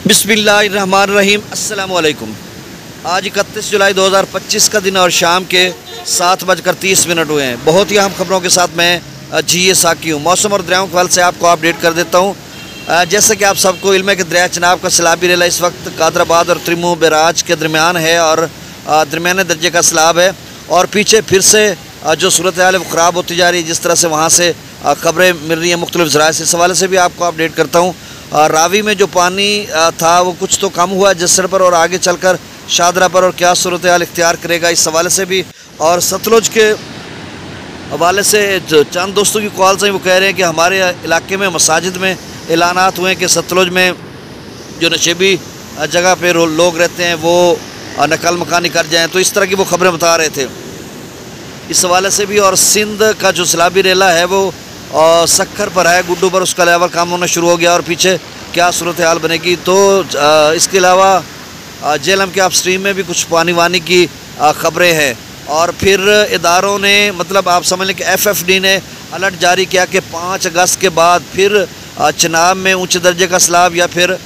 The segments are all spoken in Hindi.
बिस्मिल्लाहिर्रहमानिर्रहीम। अस्सलाम वालेकुम। आज 31 जुलाई 2025 का दिन और शाम के 7:30 हुए हैं। बहुत ही अहम खबरों के साथ मैं जी साकी हूँ। मौसम और दरियाओं के हवाले से आपको अपडेट कर देता हूँ। जैसे कि आप सबको इल्म है कि दरिया चनाब का सैलाबी रेला इस वक्त कादराबाद और त्रिमू बैराज के दरमियान है और दरमियाने दर्जे का सैलाब है और पीछे फिर से जो सूरत हाल है वो ख़राब होती जा रही है। जिस तरह से वहाँ से खबरें मिल रही हैं मुख्तलिफ ज़राए से, इस हवाले से भी आपको अपडेट करता हूँ। रावी में जो पानी था वो कुछ तो कम हुआ जसर पर और आगे चलकर शादरा पर, और क्या सूरत हाल इख्तियार करेगा इस हवाले से भी। और सतलुज के हवाले से जो चंद दोस्तों की कॉल्स हैं वो कह रहे हैं कि हमारे इलाके में मसाजिद में ऐलानात हुए हैं कि सतलुज में जो नशेबी जगह पे लोग रहते हैं वो नकल मकानी कर जाएँ, तो इस तरह की वो खबरें बता रहे थे इस हवाले से भी। और सिंध का जो सैलाबी रेला है वो सक्खर पर है, गुड्डू पर उसका लेवल कम होना शुरू हो गया और पीछे क्या सूरत हाल बनेगी। तो इसके अलावा जेलम के अपस्ट्रीम में भी कुछ पानी वानी की खबरें हैं। और फिर इदारों ने मतलब आप समझ लें कि FFD ने अलर्ट जारी किया कि 5 अगस्त के बाद फिर चनाब में ऊंचे दर्जे का सैलाब या फिर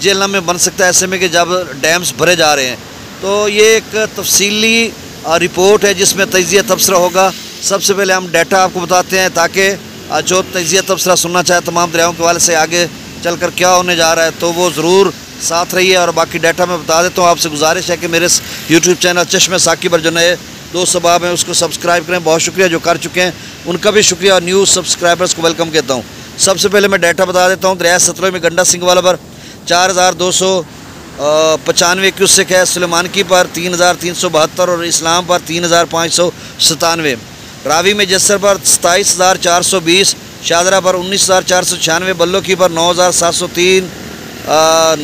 जेलम में बन सकता है, ऐसे में कि जब डैम्स भरे जा रहे हैं। तो ये एक तफसीली रिपोर्ट है जिसमें तजिया तबसरा होगा। सबसे पहले हम डाटा आपको बताते हैं ताकि जो तजिया तबसरा सुनना चाहे तमाम दरियाओं के हवाले से आगे चलकर क्या होने जा रहा है तो वो ज़रूर साथ रहिए। और बाकी डाटा मैं बता देता हूँ। आपसे गुजारिश है कि मेरे यूट्यूब चैनल चश्मे साकी पर जो नए दोस्त सबाब हैं उसको सब्सक्राइब करें। बहुत शुक्रिया जो कर चुके हैं उनका भी शुक्रिया और न्यूज़ सब्सक्राइबर्स को वेलकम कहता हूँ। सबसे पहले मैं डाटा बता देता हूँ। दरिया सतलुज में गंडा सिंह वाला पर 4295 क्यूसेक है, सुलेमानकी पर 3372 और इस्लाम पर 3597। रावी में जसर पर 27420, शादरा पर 19496, बल्लो की पर 9703,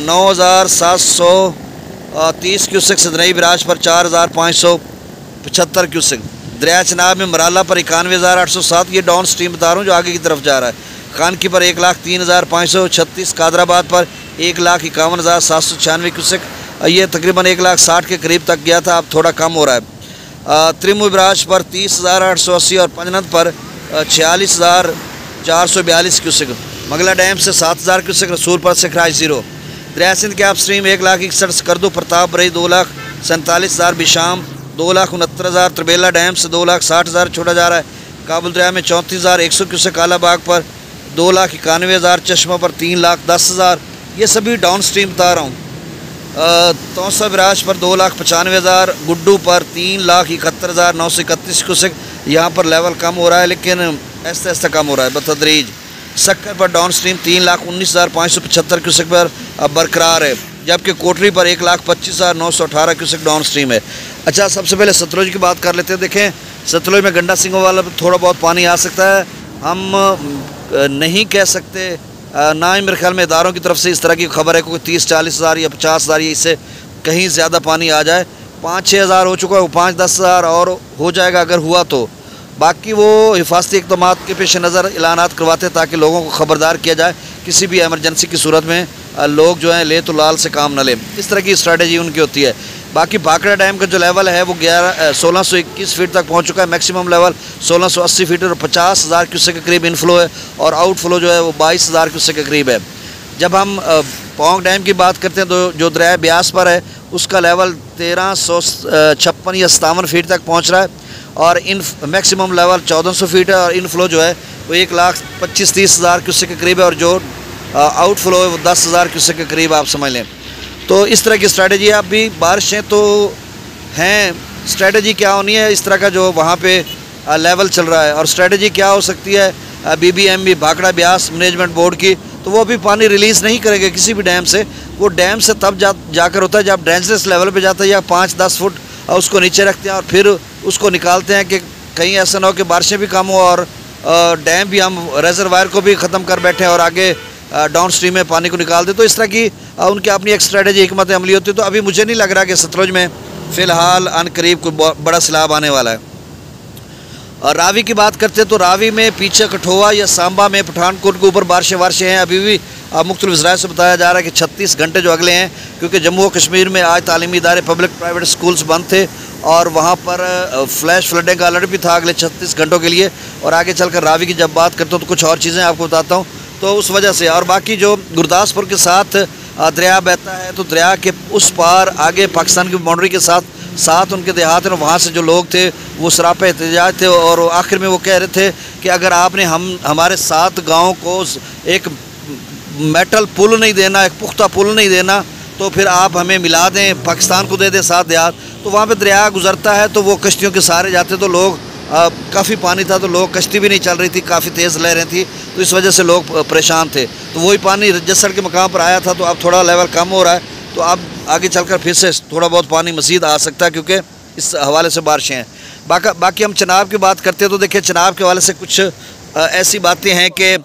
9730 क्यूसेक, सदनई बिराज पर 4575 क्यूसेक। दरिया चनाब में मराला पर 91807, ये डाउन स्ट्रीम बता रहा हूँ जो आगे की तरफ जा रहा है। खान की पर 1,03,536, कादराबाद पर 1,51,796 क्यूसेक, ये तकरीबन 1,60,000 के करीब तक गया था, अब थोड़ा कम हो रहा है। त्रिमू बिराज पर 30,880 और पंजनद पर 46,442 क्यूसेक। मंगला डैम से 7,000 क्यूसेक, रसूल पर सिखराज 0। दरिया सिंध के अपस्ट्रीम 1,61,000 स्कर्दू, प्रताप बरई 2,47,000, बिशाम 2,69,000, त्रिबेला डैम से 2,60,000 छोड़ा जा रहा है। काबुल दरिया में 34,100 क्यूसेक, कालाबाग पर 2,91,000, चश्मा पर 3,10,000, ये सभी डाउन स्ट्रीम बता रहा हूँ। तौसा बिराज पर 2,95,000, गुड्डू पर 3,71,931 क्यूसेक, यहाँ पर लेवल कम हो रहा है लेकिन ऐसा ऐसा कम हो रहा है बतदरीज। सक्कर पर डाउन स्ट्रीम 3,19,575 क्यूसेक पर बरकरार है, जबकि कोटरी पर 1,25,918 क्यूसेक डाउन स्ट्रीम है। अच्छा, सबसे पहले सतलुज की बात कर लेते हैं। देखें सतलुज में गंडा सिंह वाला थोड़ा बहुत पानी आ सकता है, हम नहीं कह सकते, ना ही मेरे ख्याल में इदारों की तरफ से इस तरह की खबर है कोई 30-40 हज़ार या 50 हज़ार या इससे कहीं ज़्यादा पानी आ जाए। 5-6 हज़ार हो चुका है, वो 5-10 हज़ार और हो जाएगा अगर हुआ तो। बाकी वो हिफाजती इक़दामात के पेश नज़र ऐलानात करवाते हैं ताकि लोगों को ख़बरदार किया जाए किसी भी एमरजेंसी की सूरत में लोग जो हैं ले तो लाल से काम न लें, इस तरह की स्ट्रैटेजी उनकी होती है। बाकी भाखड़ा डैम का जो लेवल है वो 1621 फीट तक पहुंच चुका है, मैक्सिमम लेवल 1680 फीट और 50,000 क्यूसेक के करीब इनफ्लो है और आउटफ्लो जो है वो 22,000 क्यूसेक के करीब है। जब हम पौंग डैम की बात करते हैं तो जो दरिया ब्यास पर है उसका लेवल 1356 या 57 फीट तक पहुँच रहा है और मैक्सिमम लेवल 1400 फीट है और इनफ्लो जो है वो 1,25,30,000 क्यूसेक के करीब है और जो आउटफ्लो है वो 10,000 क्यूसेक के करीब आप समझ लें। तो इस तरह की स्ट्रैटेजी, आप भी बारिशें तो हैं, स्ट्रैटेजी क्या होनी है इस तरह का जो वहाँ पे लेवल चल रहा है और स्ट्रैटेजी क्या हो सकती है BBMB Bhakra Beas management board की, तो वो अभी पानी रिलीज़ नहीं करेंगे किसी भी डैम से। वो डैम से तब जाकर होता है जब ड्रेनेज लेवल पे जाता है या 5-10 फुट उसको नीचे रखते हैं और फिर उसको निकालते हैं कि कहीं ऐसा ना हो कि बारिशें भी कम हो और डैम भी हम रिजर्वायर को भी ख़त्म कर बैठे और आगे डाउन स्ट्रीम में पानी को निकाल दे। तो इस तरह की उनकी अपनी एक स्ट्रैटेजी हिकमत अमली होती है। तो अभी मुझे नहीं लग रहा कि सतलुज में फ़िलहाल अनकरीब कोई बड़ा सैलाब आने वाला है। और रावी की बात करते हैं तो रावी में पीछे कठुआ या सांबा में पठानकोट के ऊपर बारिशें हैं। अभी भी मुख्तलिफ ज़राए से बताया जा रहा है कि 36 घंटे जो अगले हैं, क्योंकि जम्मू और कश्मीर में आज तालीमी इदारे पब्लिक प्राइवेट स्कूल्स बंद थे और वहाँ पर फ्लैश फ्लडिंग का अलर्ट भी था अगले 36 घंटों के लिए। और आगे चलकर रावी की जब बात करते हो तो कुछ और चीज़ें आपको बताता हूँ। तो उस वजह से और बाकी जो गुरदासपुर के साथ दरिया बहता है, तो दरिया के उस पार आगे पाकिस्तान की बाउंड्री के साथ उनके देहात हैं, वहाँ से जो लोग थे वो सरापा एहतजाज थे और आखिर में वो कह रहे थे कि अगर आपने हमारे 7 गाँव को एक मेटल पुल नहीं देना, एक पुख्ता पुल नहीं देना, तो फिर आप हमें मिला दें, पाकिस्तान को दे दें 7 देहात। तो वहाँ पे दरिया गुज़रता है तो वो कश्तियों के सहारे जाते, तो लोग काफ़ी पानी था तो लोग, कश्ती भी नहीं चल रही थी, काफ़ी तेज़ लहरें थी, तो इस वजह से लोग परेशान थे। तो वही पानी जसड़ के मकाम पर आया था, तो अब थोड़ा लेवल कम हो रहा है, तो अब आगे चलकर फिर से थोड़ा बहुत पानी मज़ीद आ सकता है, क्योंकि इस हवाले से बारिशें हैं। बाकी हम चनाब की बात करते हैं तो देखिए चनाब के हवाले से कुछ ऐसी बातें हैं कि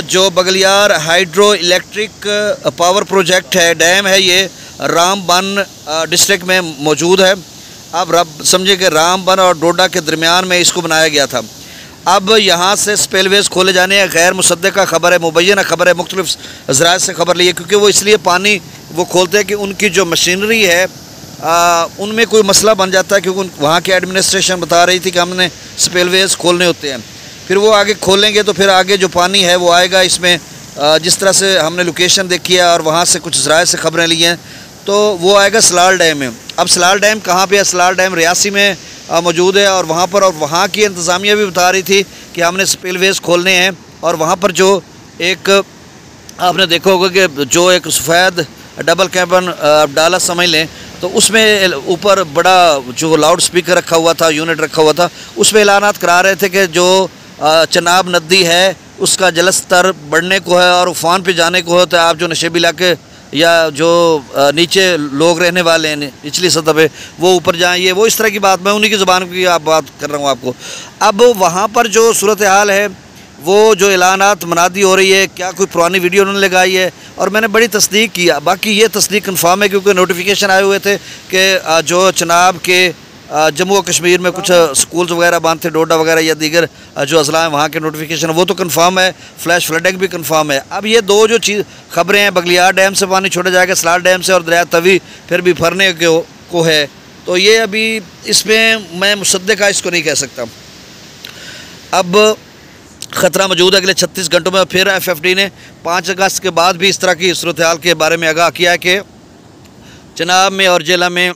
जो Baglihar hydro electric power project है, डैम है, ये रामबन डिस्ट्रिक्ट में मौजूद है। अब रब समझे कि रामबन और डोडा के दरमियान में इसको बनाया गया था। अब यहाँ से स्पेलवेज खोले जाने या गैर मुसद्दक़ा खबर है, मुबैना खबर है, मुख्तलिफ ज़राए से खबर ली है, क्योंकि वो इसलिए पानी वो खोलते हैं कि उनकी जो मशीनरी है उनमें कोई मसला बन जाता है, क्योंकि वहाँ की एडमिनिस्ट्रेशन बता रही थी कि हमने स्पेलवेज खोलने होते हैं। फिर वो आगे खोलेंगे तो फिर आगे जो पानी है वो आएगा इसमें, जिस तरह से हमने लोकेशन देखी है और वहाँ से कुछ ज़राए से खबरें ली हैं, तो वो आएगा सलाल डैम में। अब सलाल डैम कहाँ पे है? सलाल डैम रियासी में मौजूद है और वहाँ की इंतज़ामिया भी बता रही थी कि हमने स्पिलवेज खोलने हैं। और वहाँ पर जो एक आपने देखा होगा कि जो एक सफ़ेद डबल कैबन डाला समझ लें, तो उसमें ऊपर बड़ा जो लाउड स्पीकर रखा हुआ था, यूनिट रखा हुआ था, उसमें ऐलानात करा रहे थे कि जो चनाब नदी है उसका जलस्तर बढ़ने को है और उफान पे जाने को है, तो आप जो नशेबी इलाके या जो नीचे लोग रहने वाले हैं निचली सतह पे, वो ऊपर जाएँ, वो इस तरह की बात, मैं उन्हीं की ज़बान की आप बात कर रहा हूँ आपको। अब वहाँ पर जो सूरत हाल है, वो जो ऐलानात मनादी हो रही है, क्या कोई पुरानी वीडियो उन्होंने लगाई है, और मैंने बड़ी तस्दीक किया। बाकी ये तस्दीक कन्फर्म है क्योंकि नोटिफिकेशन आए हुए थे कि जो चनाब के जम्मू और कश्मीर में कुछ स्कूल्स वगैरह बंद थे, डोडा वगैरह या दीगर जो अजला हैं वहाँ के नोटिफिकेशन, वो तो कंफर्म है, फ्लैश फ्लडिंग भी कंफर्म है। अब ये दो जो चीज़ खबरें हैं, बगलियार डैम से पानी छोड़ा जाएगा, सलाल डैम से, और दरिया तवी फिर भी भरने को है, तो ये अभी इसमें मैं मुसद्दक़ा इसको नहीं कह सकता। अब ख़तरा मौजूद है अगले 36 घंटों में। फिर FFD ने 5 अगस्त के बाद भी इस तरह की सूरत हाल के बारे में आगाह किया है कि चनाब में और जेला में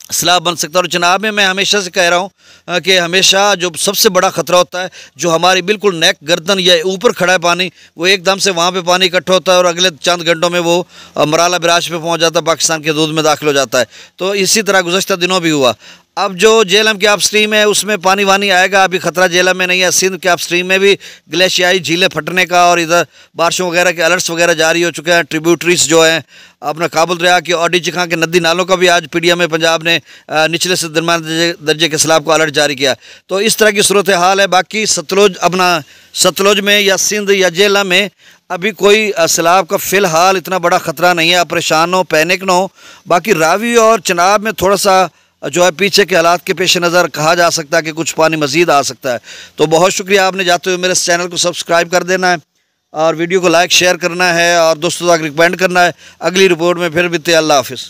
सैलाब बन सकता है। और चनाब में मैं हमेशा से कह रहा हूँ कि हमेशा जो सबसे बड़ा ख़तरा होता है, जो हमारी बिल्कुल नेक गर्दन या ऊपर खड़ा है पानी, वो एकदम से वहाँ पे पानी इकट्ठा होता है और अगले चंद घंटों में वो मराला बराज पे पहुँच जाता है, पाकिस्तान के हदूद में दाखिल हो जाता है। तो इसी तरह गुज़श्ता दिनों भी हुआ। अब जो जेलम के अपस्ट्रीम है उसमें पानी वानी आएगा, अभी ख़तरा जेलम में नहीं है। सिंध के अपस्ट्रीम में भी ग्लेशियाई झीलें फटने का और इधर बारिशों वगैरह के अलर्ट्स वगैरह जारी हो चुके हैं। ट्रिब्यूटरीज जो हैं अपना काबुल दरिया की और डिचखां के नदी नालों का भी आज PDM में पंजाब ने निचले से दरमियान दर्जे के सैलाब को अलर्ट जारी किया। तो इस तरह की सूरत हाल है। बाकी सतलुज में या सिंध या जेलम में अभी कोई सैलाब का फ़िलहाल इतना बड़ा ख़तरा नहीं है, आप परेशान हो, पैनिक ना हो। बाकी रावी और चनाब में थोड़ा सा जो है पीछे के हालात के पेश नज़र कहा जा सकता है कि कुछ पानी मज़ीद आ सकता है। तो बहुत शुक्रिया, आपने जाते हुए मेरे इस चैनल को सब्सक्राइब कर देना है और वीडियो को लाइक शेयर करना है और दोस्तों तक रिकमेंड करना है। अगली रिपोर्ट में फिर मिलते हैं। अल्लाह हाफ़िज़।